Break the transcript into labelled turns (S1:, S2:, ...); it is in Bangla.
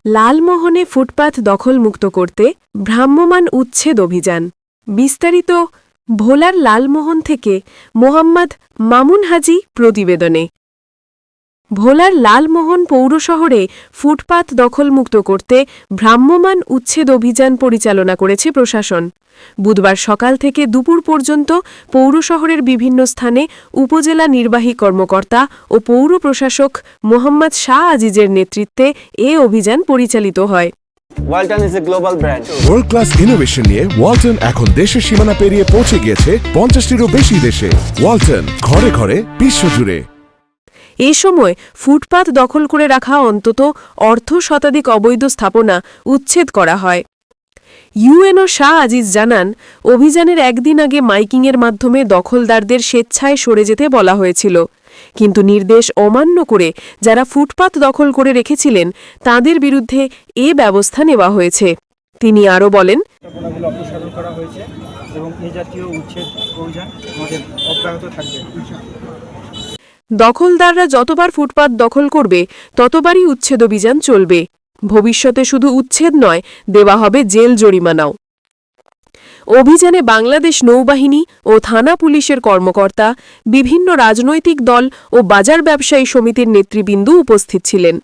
S1: লালমোহনে ফুটপাত দখলমুক্ত করতে ভ্রাম্যমাণ উচ্ছেদ অভিযান। বিস্তারিত ভোলার লালমোহন থেকে মোহাম্মদ মামুন হাজি প্রতিবেদনে। ভোলার লালমোহন পৌর শহরে ফুটপাত দখলমুক্ত করতে ভ্রাম্যমাণ উচ্ছেদ অভিযান পরিচালনা করেছে প্রশাসন। বুধবার সকাল থেকে দুপুর পর্যন্ত পৌর শহরের বিভিন্ন স্থানে উপজেলা নির্বাহী কর্মকর্তা ও পৌর প্রশাসক মোহাম্মদ শাহ আজিজের নেতৃত্বে এ অভিযান পরিচালিত হয়।
S2: Walton is a global brand.
S3: World class innovation নিয়ে ওয়ালটন এখন দেশের সীমানা পেরিয়ে পৌঁছে গিয়েছে 50টিরও বেশি দেশে। ওয়ালটন, ঘরে ঘরে, বিশ্বজুড়ে।
S1: এ সময় ফুটপাত দখল করে রাখা অন্তত অর্ধশতাধিক অবৈধ স্থাপনা উচ্ছেদ করা হয়। ইউএনও শাহ আজিজ জানান, অভিযানের একদিন আগে মাইকিংয়ের মাধ্যমে দখলদারদের স্বেচ্ছায় সরে যেতে বলা হয়েছিল, কিন্তু নির্দেশ অমান্য করে যারা ফুটপাত দখল করে রেখেছিলেন তাদের বিরুদ্ধে এ ব্যবস্থা নেওয়া হয়েছে। তিনি আরও বলেন,
S4: অপসারণ করা হয়েছে এবং এই জাতীয় উচ্ছেদ অভিযান আমাদের অব্যাহত থাকবে।
S1: দখলদাররা যতবার ফুটপাত দখল করবে ততবারই উচ্ছেদ অভিযান চলবে। ভবিষ্যতে শুধু উচ্ছেদ নয়, দেওয়া হবে জেল জরিমানাও। অভিযানে বাংলাদেশ নৌবাহিনী ও থানা পুলিশের কর্মকর্তা, বিভিন্ন রাজনৈতিক দল ও বাজার ব্যবসায়ী সমিতির নেতৃবৃন্দ উপস্থিত ছিলেন।